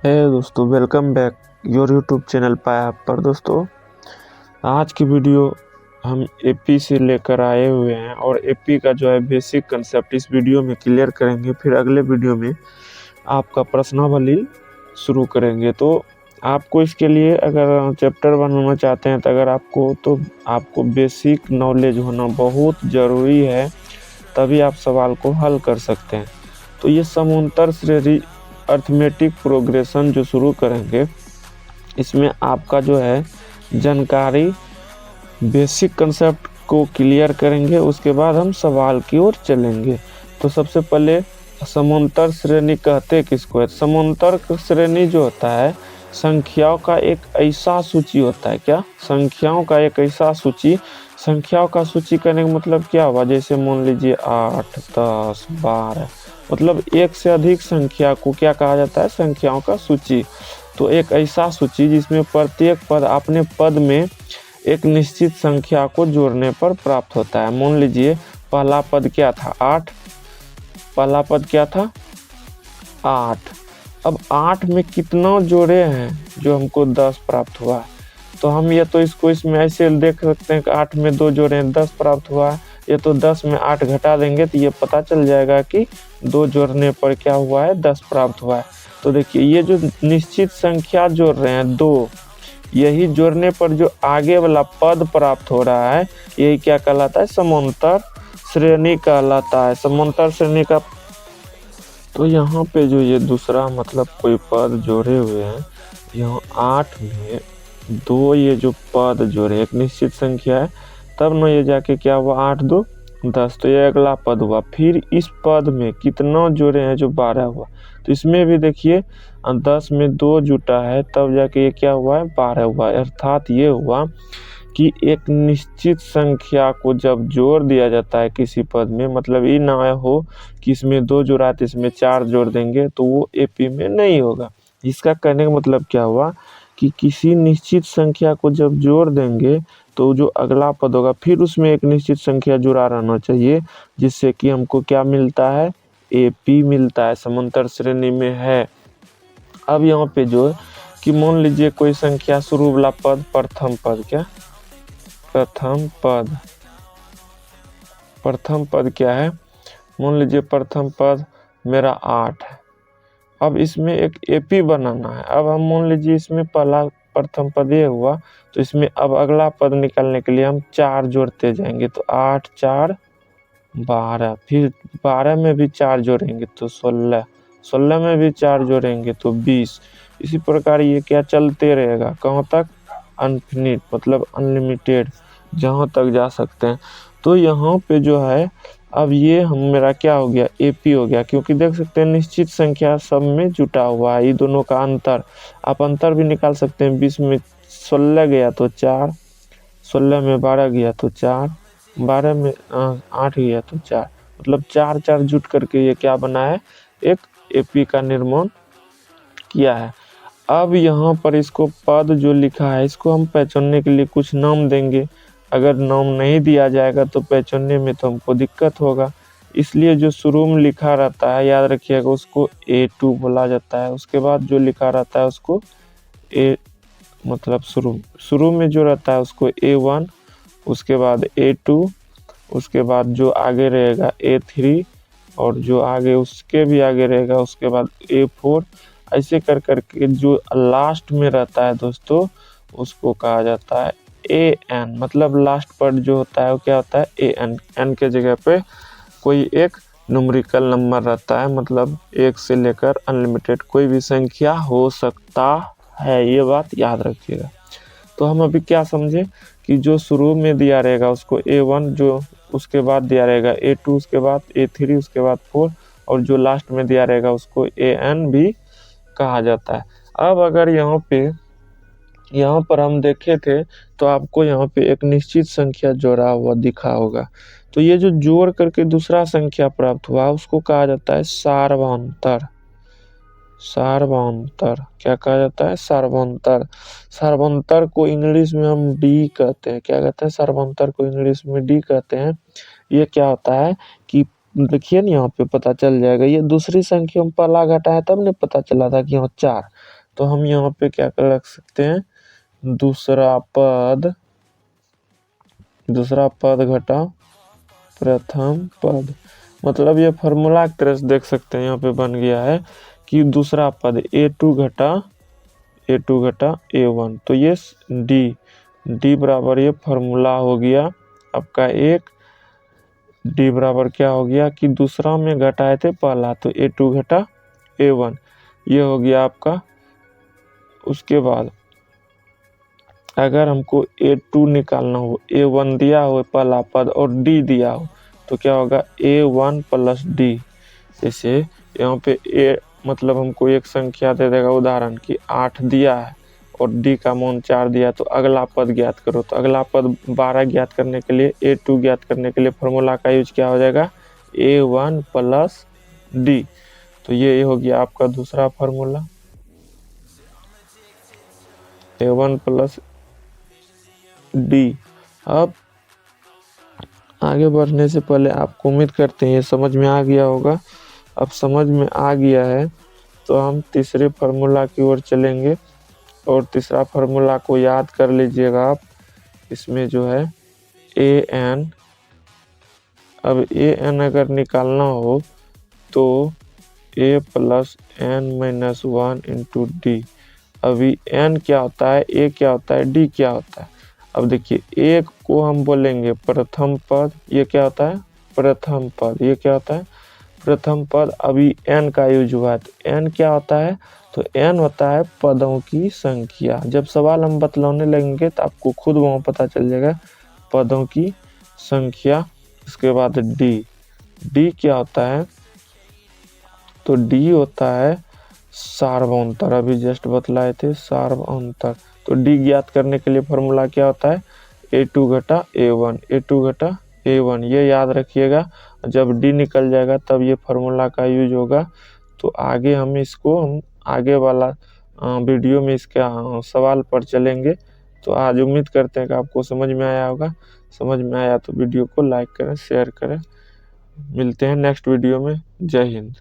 हे दोस्तों, welcome back your YouTube channel पाया पर। दोस्तों, आज की वीडियो हम एपी से लेकर आए हुए हैं और एपी का जो है बेसिक कंसेप्ट इस वीडियो में क्लियर करेंगे। फिर अगले वीडियो में आपका प्रश्नावली शुरू करेंगे। तो आपको इसके लिए अगर चैप्टर बनाना चाहते हैं तो आपको बेसिक नॉलेज होना बहुत ज़रूरी है, तभी आप सवाल को हल कर सकते हैं। तो ये समांतर श्रेणी अर्थमेटिक प्रोग्रेशन जो शुरू करेंगे, इसमें आपका जो है जानकारी बेसिक कंसेप्ट को क्लियर करेंगे, उसके बाद हम सवाल की ओर चलेंगे। तो सबसे पहले समांतर श्रेणी कहते किसको है? समांतर श्रेणी जो होता है संख्याओं का एक ऐसा सूची होता है। क्या? संख्याओं का एक ऐसा सूची। संख्याओं का सूची करने का मतलब क्या हुआ? जैसे मान लीजिए 8, 10, 12, मतलब एक से अधिक संख्या को क्या कहा जाता है? संख्याओं का सूची। तो एक ऐसा सूची जिसमें प्रत्येक पद अपने पद में एक निश्चित संख्या को जोड़ने पर प्राप्त होता है। मान लीजिए पहला पद क्या था? 8। पहला पद क्या था? 8। अब 8 में कितना जोड़े हैं जो हमको 10 प्राप्त हुआ है? तो हम ये तो इसको इसमें ऐसे देख सकते हैं कि 8 में 2 जोड़े हैं, 10 प्राप्त हुआ है। ये तो 10 में 8 घटा देंगे तो ये पता चल जाएगा कि 2 जोड़ने पर क्या हुआ है? 10 प्राप्त हुआ है। तो देखिए, ये जो निश्चित संख्या जोड़ रहे हैं 2, यही जोड़ने पर जो आगे वाला पद प्राप्त हो रहा है, यही क्या कहलाता है? समांतर श्रेणी कहलाता है। समांतर श्रेणी का तो यहाँ पे जो ये दूसरा मतलब कोई पद जोड़े हुए हैं, यहाँ 8 में 2 ये जो पद जोड़े एक निश्चित संख्या है, तब ना ये जाके क्या हुआ? 8 2 10, तो ये अगला पद हुआ। फिर इस पद में कितना जोड़े हैं? जो 12 हुआ। तो इसमें भी देखिए 10 में 2 जुटा है, तब जाके ये क्या हुआ है? 12 हुआ। अर्थात ये हुआ कि एक निश्चित संख्या को जब जोड़ दिया जाता है किसी पद में, मतलब ये ना हो कि इसमें 2 जोड़ा तो इसमें 4 जोड़ देंगे, तो वो एपी में नहीं होगा। इसका कहने का मतलब क्या हुआ कि किसी निश्चित संख्या को जब जोड़ देंगे तो जो अगला पद होगा फिर उसमें एक निश्चित संख्या जुड़ा रहना चाहिए, जिससे कि हमको क्या मिलता है? एपी मिलता है, समांतर श्रेणी में है। अब यहाँ पे जो है कि मान लीजिए कोई संख्या शुरू वाला पद प्रथम पद, क्या प्रथम पद, प्रथम पद क्या है? मान लीजिए प्रथम पद मेरा 8 है। अब इसमें एक एपी बनाना है। अब हम मान लीजिए इसमें पहला प्रथम पद ये हुआ, तो इसमें अब अगला पद निकालने के लिए हम 4 जोड़ते जाएंगे। तो 8 4 12, फिर 12 में भी 4 जोड़ेंगे तो 16, 16 में भी 4 जोड़ेंगे तो 20। इसी प्रकार ये क्या चलते रहेगा? कहाँ तक? अनफिनिट, मतलब अनलिमिटेड, जहाँ तक जा सकते हैं। तो यहाँ पे जो है अब ये हम मेरा क्या हो गया? एपी हो गया, क्योंकि देख सकते हैं निश्चित संख्या सब में जुटा हुआ है। ये दोनों का अंतर, आप अंतर भी निकाल सकते हैं। 20 में 16 गया तो 4, 16 में 12 गया तो 4, 12 में 8 गया तो 4, मतलब 4 4 जुट करके ये क्या बना है? एक एपी का निर्माण किया है। अब यहाँ पर इसको पद जो लिखा है, इसको हम पहचानने के लिए कुछ नाम देंगे। अगर नाम नहीं दिया जाएगा तो पहचानने में तो हमको दिक्कत होगा। इसलिए जो शुरू में लिखा रहता है, याद रखिएगा, उसको A2 बोला जाता है। उसके बाद जो लिखा रहता है उसको ए मतलब शुरू में जो रहता है उसको A1, उसके बाद A2, उसके बाद जो आगे रहेगा A3, और जो आगे उसके भी आगे रहेगा उसके बाद A4। ऐसे कर करके जो लास्ट में रहता है दोस्तों, उसको कहा जाता है AN, मतलब लास्ट पर जो होता है वो क्या होता है? AN। N के जगह पे कोई एक न्यूमेरिकल नंबर रहता है, मतलब 1 से लेकर अनलिमिटेड कोई भी संख्या हो सकता है। ये बात याद रखिएगा। तो हम अभी क्या समझे कि जो शुरू में दिया रहेगा उसको A1, जो उसके बाद दिया रहेगा A2, उसके बाद A3, उसके बाद 4, और जो लास्ट में दिया रहेगा उसको AN भी कहा जाता है। अब अगर यहाँ पर हम देखे थे तो आपको यहाँ पे एक निश्चित संख्या जोड़ा हुआ दिखा होगा। तो ये जो जोड़ करके दूसरा संख्या प्राप्त हुआ उसको कहा जाता है सार्वंतर। सार्वंतर क्या कहा जाता है? सार्वंतर। सार्वंतर को इंग्लिश में हम डी कहते हैं। क्या कहते हैं? सार्वंतर को इंग्लिश में डी कहते हैं। ये क्या होता है कि देखिए ना यहाँ पे पता चल जाएगा। ये दूसरी संख्या में पहला घटा है तब नहीं पता चला था कि यहाँ 4, तो हम यहाँ पे क्या कर रख सकते हैं, दूसरा पद घटा प्रथम पद। मतलब ये फॉर्मूला की तरह से देख सकते हैं, यहाँ पे बन गया है कि दूसरा पद a2 घटा a1, तो ये d बराबर ये फॉर्मूला हो गया आपका एक। d बराबर क्या हो गया कि दूसरा में घटाए थे पहला, तो a2 घटा a1 ये हो गया आपका। उसके बाद अगर हमको a2 निकालना हो, a1 दिया हो पहला पद और d दिया हो, तो क्या होगा a1 प्लस d। जैसे यहाँ पे a मतलब हमको एक संख्या दे देगा, उदाहरण की 8 दिया है और d का मान 4 दिया, तो अगला पद ज्ञात करो। तो अगला पद 12 ज्ञात करने के लिए, a2 ज्ञात करने के लिए फॉर्मूला का यूज क्या हो जाएगा, a1 प्लस d। तो ये हो गया आपका दूसरा फॉर्मूला, a1 प्लस d। अब आगे बढ़ने से पहले आपको उम्मीद करते हैं ये समझ में आ गया होगा। अब समझ में आ गया है तो हम तीसरे फार्मूला की ओर चलेंगे, और तीसरा फार्मूला को याद कर लीजिएगा आप। इसमें जो है an, अब an अगर निकालना हो तो a plus n minus 1 into D. अभी n क्या होता है, a क्या होता है, d क्या होता है। अब देखिए एक को हम बोलेंगे प्रथम पद, ये क्या होता है प्रथम पद, ये क्या होता है प्रथम पद। अभी n का यूज हुआ है, तो n क्या होता है, तो n होता है पदों की संख्या। जब सवाल हम बतलाने लगेंगे तो आपको खुद वहाँ पता चल जाएगा पदों की संख्या। इसके बाद d क्या होता है, तो d होता है सार्वंतर, अभी जस्ट बतलाए थे सार्वंतर। तो d ज्ञात करने के लिए फॉर्मूला क्या होता है, a2 घटा a1, ये याद रखिएगा। जब d निकल जाएगा तब ये फॉर्मूला का यूज होगा। तो आगे हम आगे वाला वीडियो में इसका सवाल पर चलेंगे। तो आज उम्मीद करते हैं कि आपको समझ में आया होगा। समझ में आया तो वीडियो को लाइक करें, शेयर करें। मिलते हैं नेक्स्ट वीडियो में। जय हिंद।